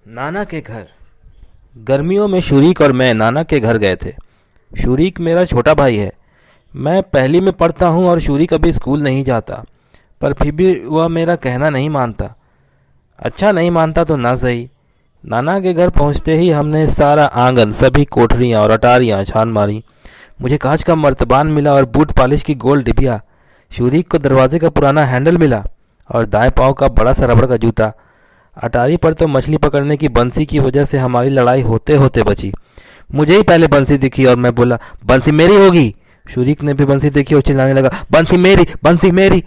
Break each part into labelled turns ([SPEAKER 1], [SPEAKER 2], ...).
[SPEAKER 1] नाना के घर। गर्मियों में शूरिक और मैं नाना के घर गए थे। शूरिक मेरा छोटा भाई है। मैं पहली में पढ़ता हूँ और शूरिक अभी स्कूल नहीं जाता, पर फिर भी वह मेरा कहना नहीं मानता। अच्छा, नहीं मानता तो ना सही। नाना के घर पहुँचते ही हमने सारा आंगन, सभी कोठरियाँ और अटारियाँ छान मारी। मुझे कांच का मर्तबान मिला और बूट पॉलिश की गोल डिबिया। शूरिक को दरवाजे का पुराना हैंडल मिला और दाएं पाँव का बड़ा सा रबड़ का जूता। अटारी पर तो मछली पकड़ने की बंसी की वजह से हमारी लड़ाई होते होते बची। मुझे ही पहले बंसी दिखी और मैं बोला, बंसी मेरी होगी। शूरिक ने भी बंसी देखी और चिल्लाने लगा, बंसी मेरी, बंसी मेरी।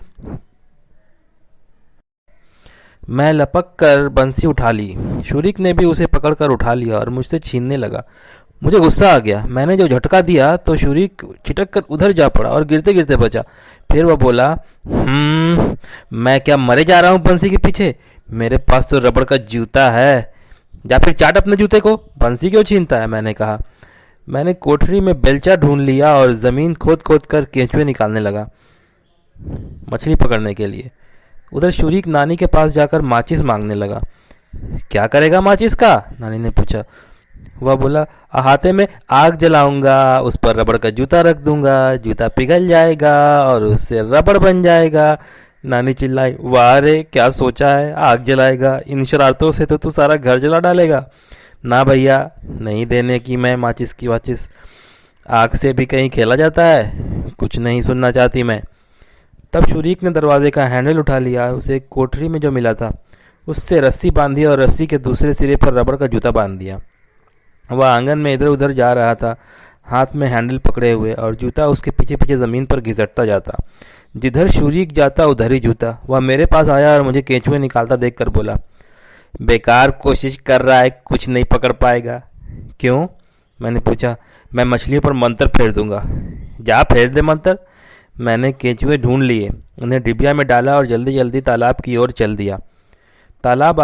[SPEAKER 1] मैं लपक कर बंसी उठा ली। शूरिक ने भी उसे पकड़कर उठा लिया और मुझसे छीनने लगा। मुझे गुस्सा आ गया। मैंने जो झटका दिया तो शूरिक छिटक कर उधर जा पड़ा और गिरते गिरते बचा। फिर वह बोला, मैं क्या मरे जा रहा हूँ बंसी के पीछे? मेरे पास तो रबड़ का जूता है। जा फिर चाट अपने जूते को, बंसी क्यों छीनता है? मैंने कहा। मैंने कोठरी में बेलचा ढूंढ लिया और ज़मीन खोद खोद कर केंचुए निकालने लगा मछली पकड़ने के लिए। उधर शूरिक नानी के पास जाकर माचिस मांगने लगा। क्या करेगा माचिस का? नानी ने पूछा। वह बोला, अहाते में आग जलाऊंगा, उस पर रबड़ का जूता रख दूंगा, जूता पिघल जाएगा और उससे रबड़ बन जाएगा। नानी चिल्लाई, वाह रे, क्या सोचा है, आग जलाएगा? इन शरारतों से तो तू सारा घर जला डालेगा। ना भैया, नहीं देने की मैं माचिस की वाचिस। आग से भी कहीं खेला जाता है? कुछ नहीं सुनना चाहती मैं। तब शूरिक ने दरवाजे का हैंडल उठा लिया, उसे कोठरी में जो मिला था उससे रस्सी बांधी और रस्सी के दूसरे सिरे पर रबड़ का जूता बांध दिया। वह आंगन में इधर उधर जा रहा था, हाथ में हैंडल पकड़े हुए, और जूता उसके पीछे पीछे ज़मीन पर घिसटता जाता। जिधर शूरिक जाता उधर ही जूता। वह मेरे पास आया और मुझे केंचुए निकालता देखकर बोला, बेकार कोशिश कर रहा है, कुछ नहीं पकड़ पाएगा। क्यों? मैंने पूछा। मैं मछलियों पर मंत्र फेर दूंगा। जा फेर दे मंत्र। मैंने केंचुए ढूंढ लिए, उन्हें डिबिया में डाला और जल्दी जल्दी तालाब की ओर चल दिया। तालाब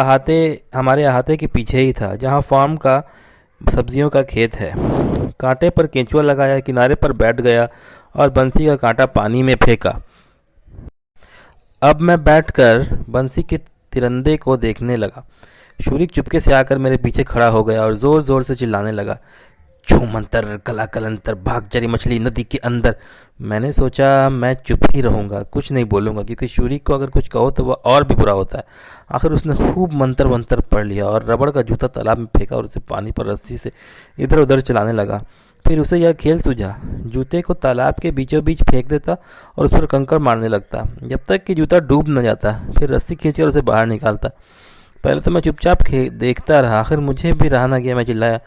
[SPEAKER 1] हमारे अहाते के पीछे ही था, जहाँ फार्म का सब्जियों का खेत है। कांटे पर केंचुआ लगाया, किनारे पर बैठ गया और बंसी का कांटा पानी में फेंका। अब मैं बैठकर बंसी के तिरंदे को देखने लगा। शूरिक चुपके से आकर मेरे पीछे खड़ा हो गया और जोर जोर से चिल्लाने लगा, छू मंतर, कला कलंतर, भाग चली मछली नदी के अंदर। मैंने सोचा मैं चुप ही रहूंगा, कुछ नहीं बोलूंगा, क्योंकि शूरिक को अगर कुछ कहो तो वह और भी बुरा होता है। आखिर उसने खूब मंतर मंतर पढ़ लिया और रबड़ का जूता तालाब में फेंका और उसे पानी पर रस्सी से इधर उधर चलाने लगा। फिर उसे यह खेल सूझा, जूते को तालाब के बीचों बीच फेंक देता और उस पर कंकड़ मारने लगता जब तक कि जूता डूब न जाता। फिर रस्सी खींचकर उसे बाहर निकालता। पहले तो मैं चुपचाप देखता रहा, आखिर मुझे भी रहा ना गया। मैं चिल्लाया,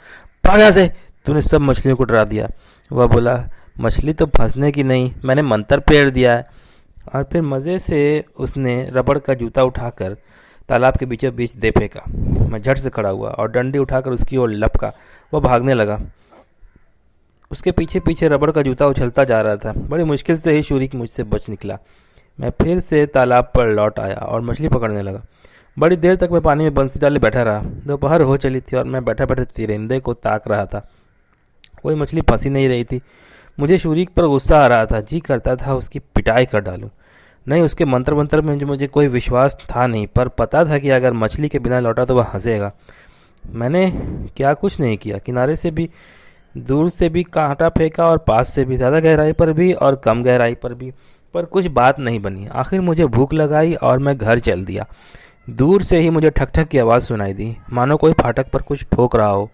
[SPEAKER 1] भाग यहाँ से, तूने सब मछलियों को डरा दिया। वह बोला, मछली तो फंसने की नहीं, मैंने मंतर फेर दिया है। और फिर मज़े से उसने रबड़ का जूता उठाकर तालाब के बीचों बीच दे फेंका। मैं झट से खड़ा हुआ और डंडी उठाकर उसकी ओर लपका। वह भागने लगा। उसके पीछे पीछे रबड़ का जूता उछलता जा रहा था। बड़ी मुश्किल से ही शूरिक मुझसे बच निकला। मैं फिर से तालाब पर लौट आया और मछली पकड़ने लगा। बड़ी देर तक मैं पानी में बंसी डाले बैठा रहा। दोपहर हो चली थी और मैं बैठा बैठे तिरंदे को ताक रहा था। कोई मछली फंसी नहीं रही थी। मुझे शूरिक पर गुस्सा आ रहा था, जी करता था उसकी पिटाई कर डालूं। नहीं, उसके मंत्र मंत्र में जो मुझे कोई विश्वास था नहीं, पर पता था कि अगर मछली के बिना लौटा तो वह हंसेगा। मैंने क्या कुछ नहीं किया। किनारे से भी, दूर से भी कांटा फेंका और पास से भी, ज़्यादा गहराई पर भी और कम गहराई पर भी, पर कुछ बात नहीं बनी। आखिर मुझे भूख लगाई और मैं घर चल दिया। दूर से ही मुझे ठक ठक की आवाज़ सुनाई दी, मानो कोई फाटक पर कुछ ठोक रहा हो।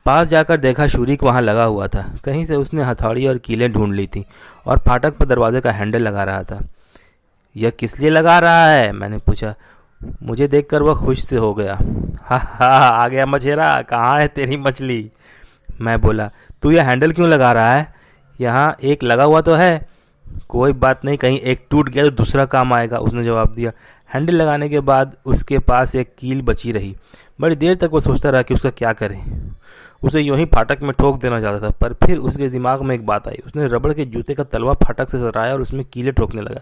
[SPEAKER 1] पास जाकर देखा, शूरिक वहाँ लगा हुआ था। कहीं से उसने हथौड़ी और कीलें ढूंढ ली थी और फाटक पर दरवाजे का हैंडल लगा रहा था। यह किस लिए लगा रहा है? मैंने पूछा। मुझे देखकर वह खुश से हो गया। हा हा, आ गया मछेरा, कहाँ है तेरी मछली? मैं बोला, तू यह हैंडल क्यों लगा रहा है? यहाँ एक लगा हुआ तो है। कोई बात नहीं, कहीं एक टूट गया तो दूसरा काम आएगा, उसने जवाब दिया। हैंडल लगाने के बाद उसके पास एक कील बची रही। बड़ी देर तक वो सोचता रहा कि उसका क्या करे। उसे यूं ही फाटक में ठोक देना चाहता था, पर फिर उसके दिमाग में एक बात आई। उसने रबड़ के जूते का तलवा फाटक से सराया और उसमें कीले ठोकने लगा।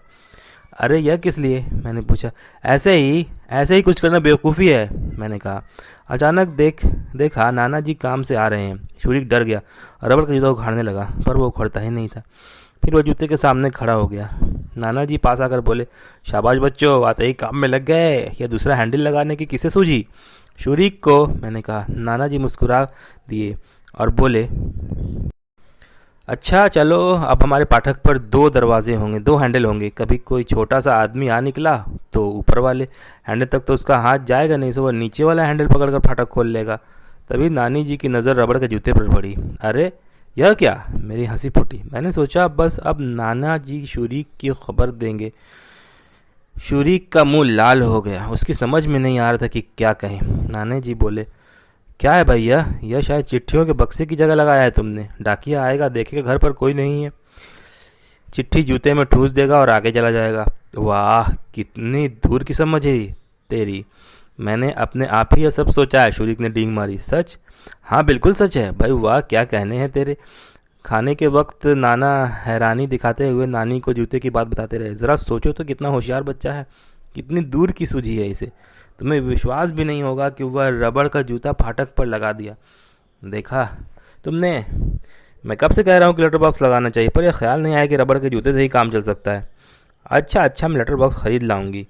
[SPEAKER 1] अरे यह किस लिए? मैंने पूछा। ऐसे ही कुछ करना बेवकूफ़ी है, मैंने कहा। अचानक देखा नाना जी काम से आ रहे हैं। शूरिक डर गया, रबड़ का जूता उखाड़ने लगा, पर वो उखड़ता ही नहीं था। फिर वह जूते के सामने खड़ा हो गया। नाना जी पास आकर बोले, शाबाश बच्चों, आते ही काम में लग गए। यह दूसरा हैंडल लगाने की किसे सूझी? शूरिक को, मैंने कहा। नाना जी मुस्कुरा दिए और बोले, अच्छा चलो, अब हमारे पाठक पर दो दरवाजे होंगे, दो हैंडल होंगे। कभी कोई छोटा सा आदमी आ निकला तो ऊपर वाले हैंडल तक तो उसका हाथ जाएगा नहीं, सो वह नीचे वाला हैंडल पकड़कर फाटक खोल लेगा। तभी नानी जी की नज़र रबड़ के जूते पर पड़ी। अरे यह क्या? मेरी हंसी फूटी। मैंने सोचा बस अब नाना जी शूरिक की खबर देंगे। शूरिक का मुंह लाल हो गया, उसकी समझ में नहीं आ रहा था कि क्या कहें। नाना जी बोले, क्या है भैया, यह शायद चिट्ठियों के बक्से की जगह लगाया है तुमने। डाकिया आएगा, देखेगा घर पर कोई नहीं है, चिट्ठी जूते में ठूस देगा और आगे चला जाएगा। वाह, कितनी दूर की समझ है तेरी। मैंने अपने आप ही यह सब सोचा है। शूरिक ने डींग मारी। सच? हाँ बिल्कुल सच है भाई। वाह, क्या कहने हैं तेरे। खाने के वक्त नाना हैरानी दिखाते हुए नानी को जूते की बात बताते रहे। ज़रा सोचो तो, कितना होशियार बच्चा है, कितनी दूर की सूझी है इसे। तुम्हें विश्वास भी नहीं होगा कि वह रबड़ का जूता फाटक पर लगा दिया। देखा तुमने, मैं कब से कह रहा हूँ कि लेटर बॉक्स लगाना चाहिए, पर यह ख्याल नहीं आया कि रबड़ के जूते से ही काम चल सकता है। अच्छा अच्छा, मैं लेटर बॉक्स ख़रीद लाऊंगी।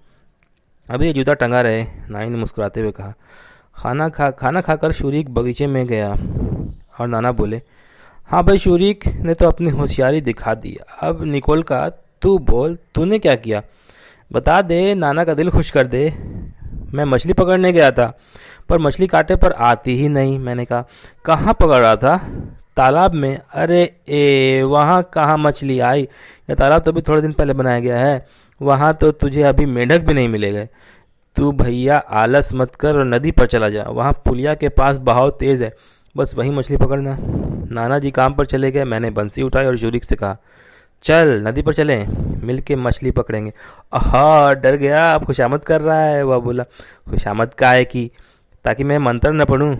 [SPEAKER 1] अभी ये जूता टंगा रहे, नानी ने मुस्कुराते हुए कहा। खाना खाकर शूरिक बगीचे में गया और नाना बोले, हाँ भाई, शूरिक ने तो अपनी होशियारी दिखा दी। अब निकोल का तू बोल, तूने क्या किया? बता दे, नाना का दिल खुश कर दे। मैं मछली पकड़ने गया था, पर मछली कांटे पर आती ही नहीं। मैंने कहा, कहाँ पकड़ रहा था? तालाब में। अरे वहाँ कहाँ मछली आई? यह तालाब तो अभी थोड़े दिन पहले बनाया गया है, वहाँ तो तुझे अभी मेंढक भी नहीं मिलेगा। तू भैया आलस मत कर और नदी पर चला जा, वहाँ पुलिया के पास बहाव तेज़ है, बस वहीं मछली पकड़ना। नाना जी काम पर चले गए। मैंने बंसी उठाई और शूरिक से कहा, चल नदी पर चलें, मिल के मछली पकड़ेंगे। आहा, डर गया, अब खुशामद कर रहा है। वह बोला, खुशामद का है कि ताकि मैं मंत्र न पढ़ूं।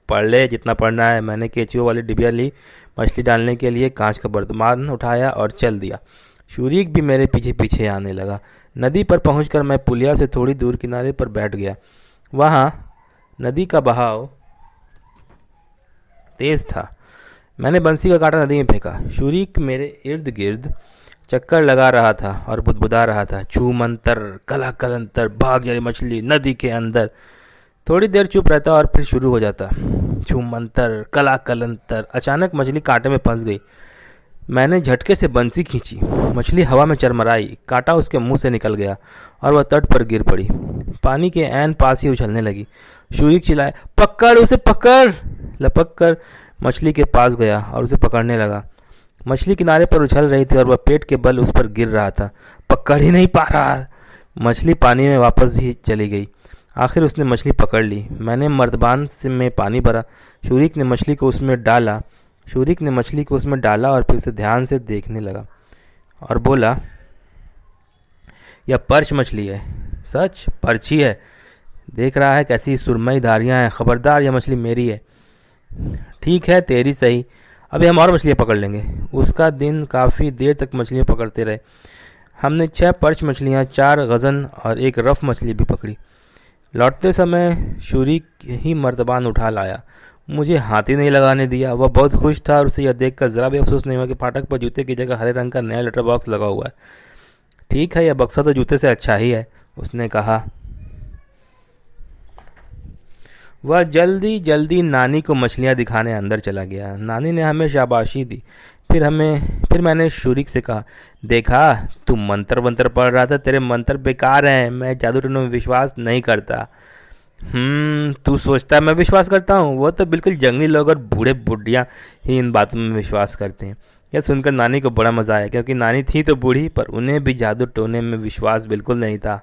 [SPEAKER 1] पढ़ ले जितना पढ़ना है। मैंने केचुओं वाली डिबिया ली, मछली डालने के लिए कांच का बर्तमान उठाया और चल दिया। शूरिक भी मेरे पीछे पीछे आने लगा। नदी पर पहुंचकर मैं पुलिया से थोड़ी दूर किनारे पर बैठ गया। वहाँ नदी का बहाव तेज़ था। मैंने बंसी का कांटा नदी में फेंका। शूरिक मेरे इर्द गिर्द चक्कर लगा रहा था और बुदबुदा रहा था, छू मंतर कला कलंतर, भाग जाए मछली नदी के अंदर। थोड़ी देर चुप रहता और फिर शुरू हो जाता, छू मंतर कला कलंतर। अचानक मछली कांटे में फंस गई। मैंने झटके से बंसी खींची, मछली हवा में चरमराई, कांटा उसके मुंह से निकल गया और वह तट पर गिर पड़ी। पानी के ऐन पास ही उछलने लगी। शूरिक चिल्लाया, पकड़ उसे, पकड़। लपक कर मछली के पास गया और उसे पकड़ने लगा। मछली किनारे पर उछल रही थी और वह पेट के बल उस पर गिर रहा था। पकड़ ही नहीं पा रहा। मछली पानी में वापस ही चली गई। आखिर उसने मछली पकड़ ली। मैंने मर्दबान से में पानी भरा। शूरिक ने मछली को उसमें डाला और फिर उसे ध्यान से देखने लगा और बोला, यह पर्च मछली है। सच? पर्ची है। देख रहा है कैसी सुरमई धारियां हैं। खबरदार, यह मछली मेरी है। ठीक है, तेरी सही। अभी हम और मछलियाँ पकड़ लेंगे। उसका दिन काफ़ी देर तक मछलियाँ पकड़ते रहे। हमने 6 पर्च मछलियाँ, 4 गज़न और 1 रफ मछली भी पकड़ी। लौटते समय शूरिक ही मर्तबान उठा लाया, मुझे हाथ ही नहीं लगाने दिया। वह बहुत खुश था और उसे यह देखकर ज़रा भी अफसोस नहीं हुआ कि फाटक पर जूते की जगह हरे रंग का नया लेटर बॉक्स लगा हुआ है। ठीक है, यह बक्सा तो जूते से अच्छा ही है, उसने कहा। वह जल्दी जल्दी नानी को मछलियाँ दिखाने अंदर चला गया। नानी ने हमें शाबाशी दी। फिर मैंने शूरिक से कहा, देखा, तू मंत्र वंत्र पढ़ रहा था, तेरे मंत्र बेकार हैं, मैं जादू टोनों में विश्वास नहीं करता। तू सोचता मैं विश्वास करता हूँ? वो तो बिल्कुल जंगली लोग और बूढ़े बुढ़ियाँ ही इन बातों में विश्वास करते हैं। यह सुनकर नानी को बड़ा मज़ा आया, क्योंकि नानी थी तो बूढ़ी, पर उन्हें भी जादू टोने में विश्वास बिल्कुल नहीं था।